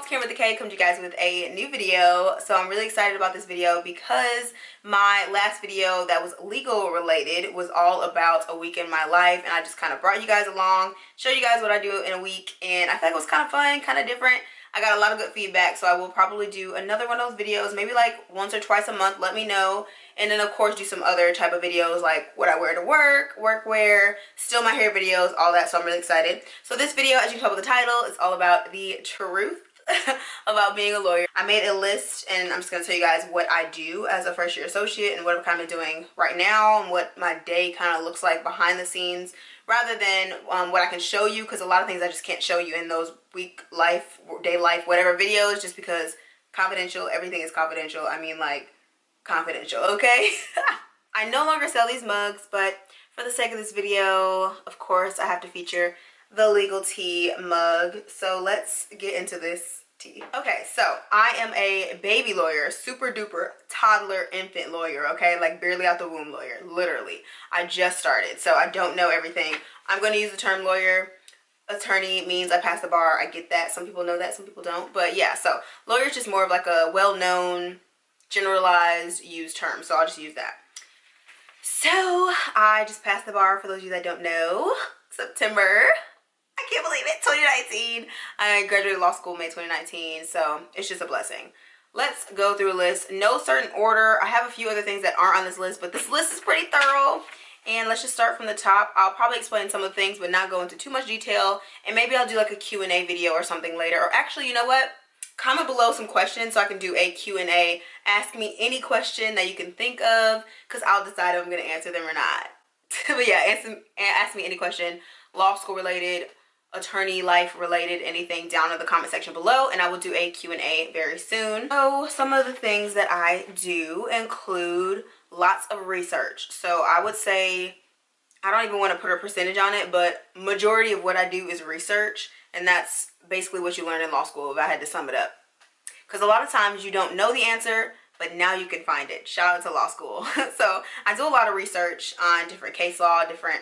it's Kameron with the K, come to you guys with a new video. So I'm really excited about this video because my last video that was legal related was all about a week in my life, and I just kind of brought you guys along, show you guys what I do in a week, and I feel like it was kind of fun, kind of different. I got a lot of good feedback, so I will probably do another one of those videos, maybe like once or twice a month. Let me know. And then of course do some other type of videos like what I wear to work, workwear, still my hair videos, all that. So I'm really excited. So this video, as you can tell by the title, is all about the truth about being a lawyer. I made a list and I'm just going to tell you guys what I do as a first year associate and what I'm kind of doing right now and what my day kind of looks like behind the scenes, rather than what I can show you, because a lot of things I just can't show you in those week life, day life, whatever videos, just because confidential. Everything is confidential. I mean, like, confidential, okay? I no longer sell these mugs, but for the sake of this video, of course, I have to feature the legal tea mug. So let's get into this tea. Okay, so I am a baby lawyer, super duper toddler infant lawyer, okay? Like barely out the womb lawyer, literally. I just started, so I don't know everything. I'm going to use the term lawyer. Attorney means I passed the bar. I get that. Some people know that, some people don't. But yeah, so lawyer is just more of like a well-known, generalized, used term. So I'll just use that. So I just passed the bar, for those of you that don't know. September. I can't believe it. 2019. I graduated law school May 2019. So it's just a blessing. Let's go through a list. No certain order. I have a few other things that aren't on this list, but this list is pretty thorough. And let's just start from the top. I'll probably explain some of the things, but not go into too much detail. And maybe I'll do like a Q&A video or something later. Or actually, you know what? Comment below some questions so I can do a Q&A. Ask me any question that you can think of, because I'll decide if I'm going to answer them or not. But yeah, ask me any question, law school related, attorney life related, anything, down in the comment section below, and I will do a Q&A very soon. So some of the things that I do include lots of research. So I would say, I don't even want to put a percentage on it, but majority of what I do is research, and that's basically what you learn in law school if I had to sum it up. Because a lot of times you don't know the answer, but now you can find it. Shout out to law school. So I do a lot of research on different case law, different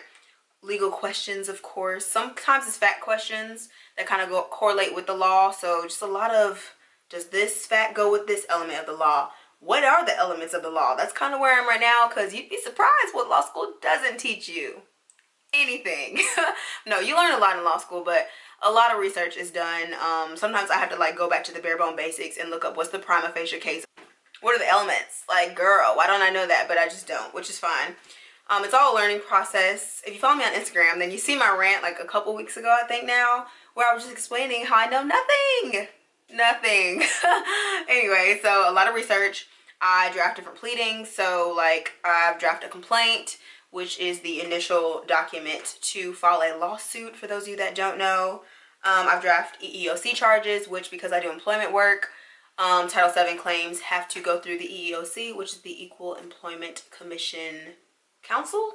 legal questions, of course. Sometimes it's fact questions that kind of correlate with the law. So just a lot of, does this fact go with this element of the law? What are the elements of the law? That's kind of where I'm right now, because you'd be surprised what law school doesn't teach you. Anything. No, you learn a lot in law school, but a lot of research is done. Sometimes I have to like go back to the bare bone basics and look up what's the prima facie case. What are the elements? Like, girl, why don't I know that? But I just don't, which is fine. It's all a learning process. If you follow me on Instagram, then you see my rant like a couple weeks ago, I think now, where I was just explaining how I know nothing. Anyway, so a lot of research. I draft different pleadings. So like I've drafted a complaint, which is the initial document to file a lawsuit, for those of you that don't know. I've drafted EEOC charges, which, because I do employment work, Title VII claims have to go through the EEOC, which is the Equal Employment Commission Council?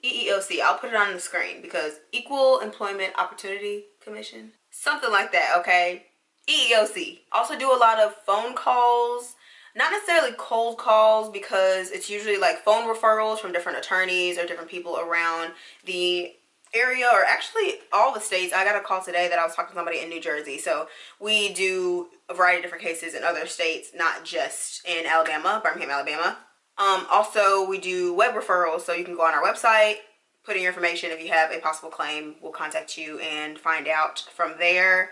EEOC. I'll put it on the screen, because Equal Employment Opportunity Commission? Something like that, okay? EEOC. Also do a lot of phone calls. Not necessarily cold calls, because it's usually like phone referrals from different attorneys or different people around the area, or actually all the states. I got a call today that I was talking to somebody in New Jersey. So we do a variety of different cases in other states, not just in Alabama, Birmingham, Alabama. Also, we do web referrals, so you can go on our website, put in your information. If you have a possible claim, we'll contact you and find out from there.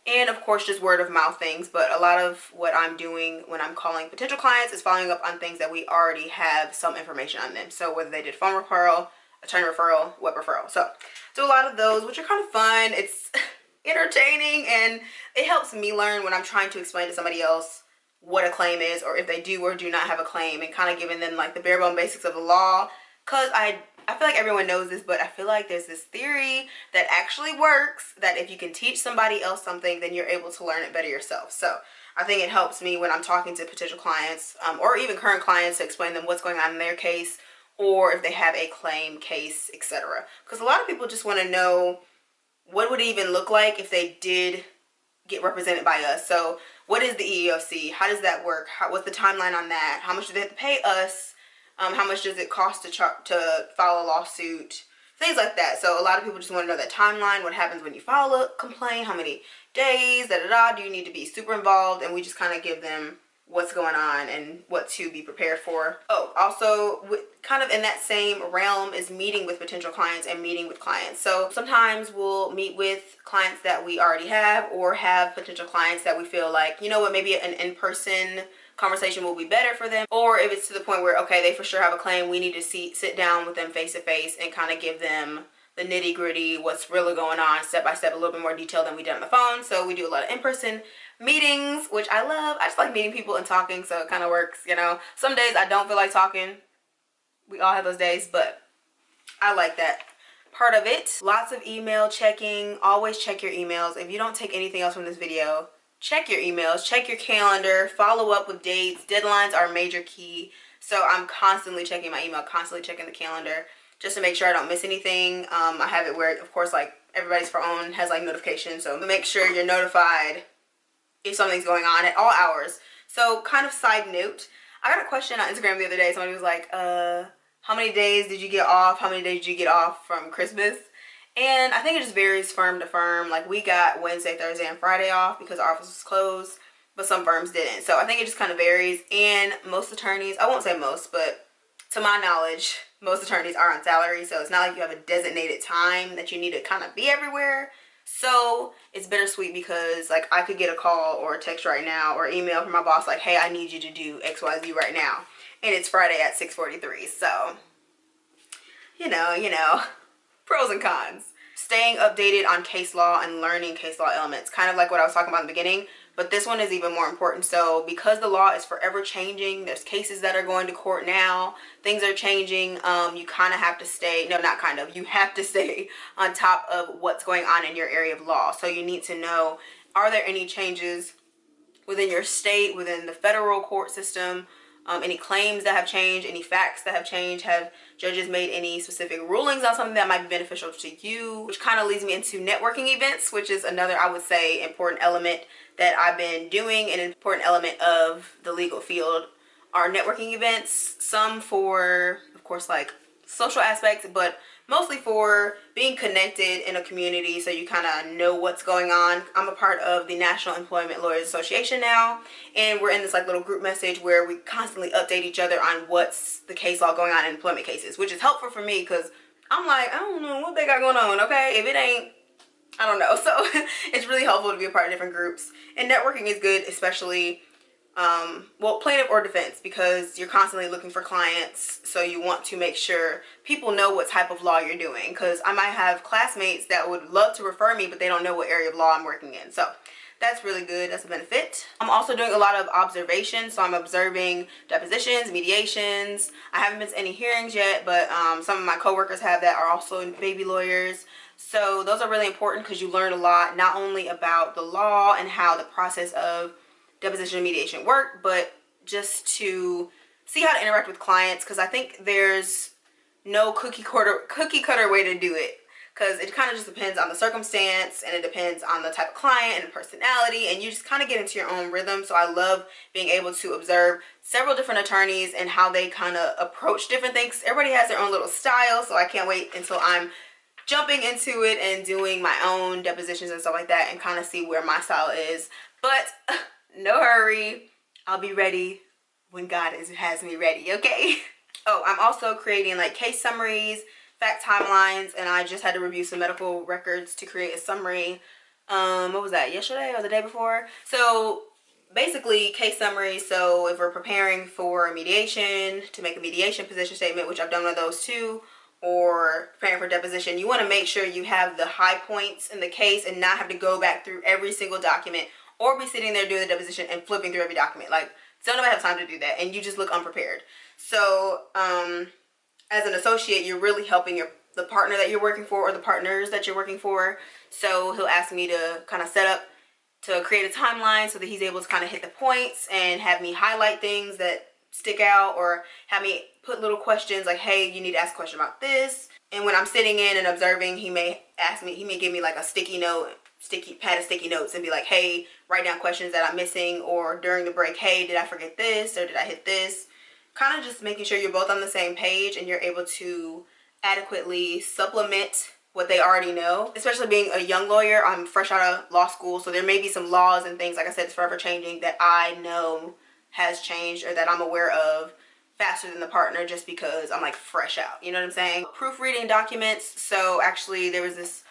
And of course, just word of mouth things. But a lot of what I'm doing when I'm calling potential clients is following up on things that we already have some information on them. So whether they did phone referral, attorney referral, web referral. So do a lot of those, which are kind of fun. It's entertaining, and it helps me learn when I'm trying to explain to somebody else what a claim is, or if they do or do not have a claim, and kind of giving them like the bare bone basics of the law. Because I feel like everyone knows this, but I feel like there's this theory that actually works, that if you can teach somebody else something, then you're able to learn it better yourself. So I think it helps me when I'm talking to potential clients, or even current clients, to explain them what's going on in their case, or if they have a claim, case, etc. Because a lot of people just want to know what would it even look like if they did get represented by us. So what is the EEOC? How does that work? What's the timeline on that? How much do they have to pay us? How much does it cost to file a lawsuit? things like that. So a lot of people just want to know that timeline, what happens when you file a complaint, how many days, do you need to be super involved, and we just kind of give them what's going on and what to be prepared for. Oh, also kind of in that same realm is meeting with potential clients and meeting with clients. So sometimes we'll meet with clients that we already have, or have potential clients that we feel like, you know what, maybe an in-person conversation will be better for them. Or if it's to the point where, okay, they for sure have a claim, we need to sit down with them face to face and kind of give them the nitty gritty, what's really going on, step by step, a little bit more detail than we did on the phone. So we do a lot of in-person meetings, which I love. I just like meeting people and talking, so it kind of works, you know. Some days I don't feel like talking. We all have those days, but I like that part of it. Lots of email checking. Always check your emails. If you don't take anything else from this video, check your emails, check your calendar, follow up with dates. Deadlines are a major key. So I'm constantly checking my email, constantly checking the calendar, just to make sure I don't miss anything. I have it where, of course, like everybody's phone has like notifications, so make sure you're notified if something's going on at all hours. So kind of side note, I got a question on Instagram the other day. Somebody was like, how many days did you get off? How many days did you get off from Christmas? And I think it just varies firm to firm. Like we got Wednesday, Thursday, and Friday off because our office was closed, but some firms didn't. So I think it just kind of varies. And most attorneys, I won't say most, but to my knowledge, most attorneys are on salary. So it's not like you have a designated time that you need to kind of be everywhere. So it's bittersweet because like I could get a call or a text right now or email from my boss like, hey, I need you to do XYZ right now. And it's Friday at 6:43. So, you know, pros and cons. Staying updated on case law and learning case law elements. Kind of like what I was talking about in the beginning, but this one is even more important. So because the law is forever changing, there's cases that are going to court now, things are changing, you kind of have to stay, no, not kind of, you have to stay on top of what's going on in your area of law. So you need to know, are there any changes within your state, within the federal court system, any claims that have changed, any facts that have changed, have judges made any specific rulings on something that might be beneficial to you, which kind of leads me into networking events, which is another, I would say, important element that I've been doing. An important element of the legal field are networking events, some for, of course, like social aspects, but mostly for being connected in a community so you kind of know what's going on. I'm a part of the National Employment Lawyers Association now, and we're in this like little group message where we constantly update each other on what's the case law going on in employment cases, which is helpful for me because I'm like, I don't know what they got going on, okay? If it ain't, I don't know. So it's really helpful to be a part of different groups, and networking is good, especially well, plaintiff or defense, because you're constantly looking for clients, so you want to make sure people know what type of law you're doing, because I might have classmates that would love to refer me, but they don't know what area of law I'm working in. So that's really good. That's a benefit. I'm also doing a lot of observation, so I'm observing depositions, mediations. I haven't been to any hearings yet, but some of my coworkers have that, are also baby lawyers. So those are really important because you learn a lot, not only about the law and how the process of deposition and mediation work, but just to see how to interact with clients, because I think there's no cookie cutter way to do it, because it kind of just depends on the circumstance, and it depends on the type of client and personality, and you just kind of get into your own rhythm. So I love being able to observe several different attorneys and how they kind of approach different things. Everybody has their own little style, so I can't wait until I'm jumping into it and doing my own depositions and stuff like that, and kind of see where my style is. But no hurry, I'll be ready when God has me ready, okay? Oh, I'm also creating like case summaries, fact timelines, and I just had to review some medical records to create a summary. What was that, yesterday or the day before? So basically case summaries, so if we're preparing for a mediation, to make a mediation position statement, which I've done one of those too, or preparing for deposition, you want to make sure you have the high points in the case and not have to go back through every single document, or be sitting there doing the deposition and flipping through every document. Like, don't nobody have time to do that, and you just look unprepared. So as an associate, you're really helping the partner that you're working for, or the partners that you're working for. So he'll ask me to kind of set up to create a timeline so that he's able to kind of hit the points and have me highlight things that stick out, or have me put little questions like, hey, you need to ask a question about this. And when I'm sitting in and observing, he may give me like a sticky note, pad of sticky notes, and be like, hey, write down questions that I'm missing, or during the break, hey, did I forget this, or did I hit this? Kind of just making sure you're both on the same page and you're able to adequately supplement what they already know. Especially being a young lawyer, I'm fresh out of law school, so there may be some laws and things, like I said, it's forever changing, that I know has changed or that I'm aware of faster than the partner, just because I'm like fresh out, you know what I'm saying? Proofreading documents. So actually there was this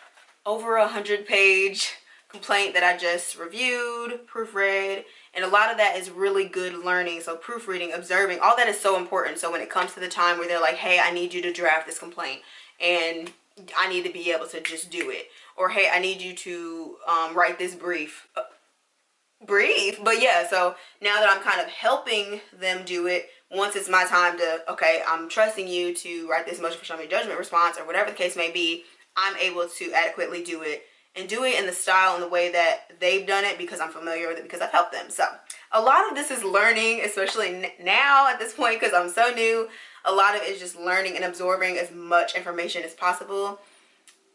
over 100-page complaint that I just reviewed, proofread, and a lot of that is really good learning. So proofreading, observing, all that is so important. So when it comes to the time where they're like, hey, I need you to draft this complaint, and I need to be able to just do it, or hey, I need you to write this brief. But yeah, so now that I'm kind of helping them do it, once it's my time to, okay, I'm trusting you to write this motion for summary judgment response or whatever the case may be, I'm able to adequately do it, and do it in the style and the way that they've done it, because I'm familiar with it, because I've helped them. So a lot of this is learning, especially now at this point, because I'm so new. A lot of it is just learning and absorbing as much information as possible,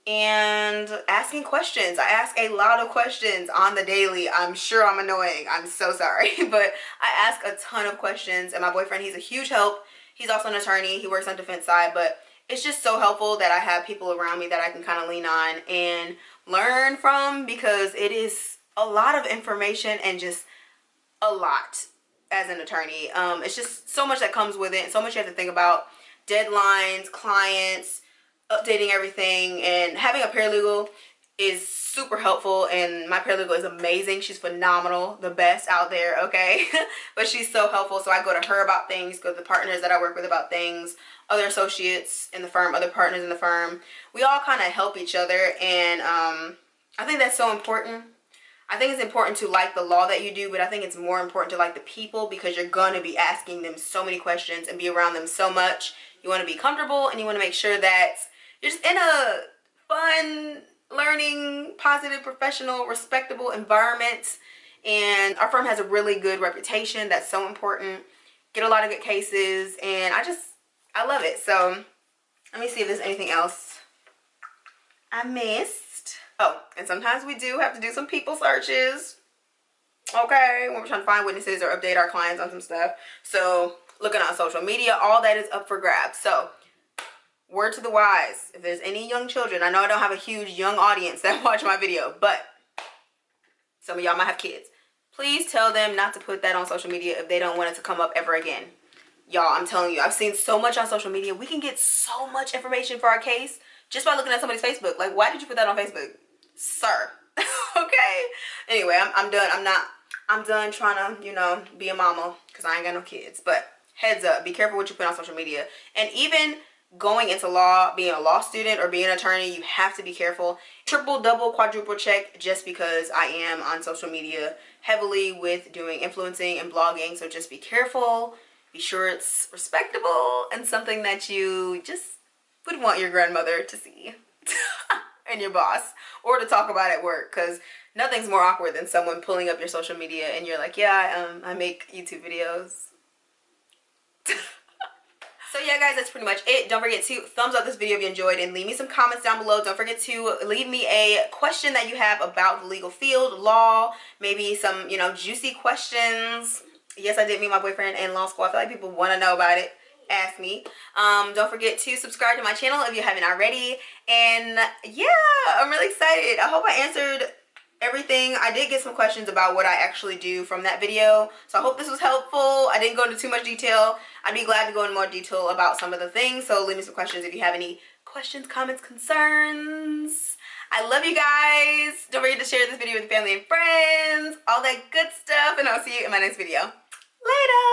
and asking questions. I ask a lot of questions on the daily. I'm sure I'm annoying, I'm so sorry, but I ask a ton of questions, and my boyfriend, he's a huge help. He's also an attorney, he works on the defense side, but it's just so helpful that I have people around me that I can kind of lean on and learn from, because it is a lot of information and just a lot as an attorney. It's just so much that comes with it, and so much you have to think about: deadlines, clients, updating everything. And having a paralegal is super helpful, and my paralegal is amazing. She's phenomenal, the best out there, okay? But she's so helpful. So I go to her about things, go to the partners that I work with about things, other associates in the firm, other partners in the firm. We all kind of help each other, and I think that's so important. I think it's important to like the law that you do, but I think it's more important to like the people, because you're going to be asking them so many questions and be around them so much. You want to be comfortable, and you want to make sure that you're just in a fun, learning, positive, professional, respectable environment. And our firm has a really good reputation. That's so important. Get a lot of good cases, and I love it. So let me see if there's anything else I missed. Oh, and sometimes we do have to do some people searches, okay, when we're trying to find witnesses or update our clients on some stuff. So looking on social media, all that is up for grabs. So word to the wise, if there's any young children, I know I don't have a huge young audience that watch my video, but some of y'all might have kids. Please tell them not to put that on social media if they don't want it to come up ever again. Y'all, I'm telling you, I've seen so much on social media. We can get so much information for our case just by looking at somebody's Facebook. Like, why did you put that on Facebook, sir? Okay. Anyway, I'm done. I'm done trying to, you know, be a mama, because I ain't got no kids. But heads up, be careful what you put on social media. And even going into law, being a law student or being an attorney, you have to be careful. Triple, double, quadruple check, just because I am on social media heavily with doing influencing and blogging. So just be careful. Be sure it's respectable and something that you just would want your grandmother to see and your boss, or to talk about at work, because nothing's more awkward than someone pulling up your social media and you're like, yeah, I make YouTube videos. So yeah, guys, that's pretty much it. Don't forget to thumbs up this video if you enjoyed, and leave me some comments down below. Don't forget to leave me a question that you have about the legal field, law, maybe some, you know, juicy questions. Yes, I did meet my boyfriend in law school. I feel like people want to know about it. Ask me. Don't forget to subscribe to my channel if you haven't already. And yeah, I'm really excited. I hope I answered everything. I did get some questions about what I actually do from that video, so I hope this was helpful. I didn't go into too much detail. I'd be glad to go into more detail about some of the things, so leave me some questions if you have any questions, comments, concerns. I love you guys. Don't forget to share this video with family and friends, all that good stuff, and I'll see you in my next video. Later.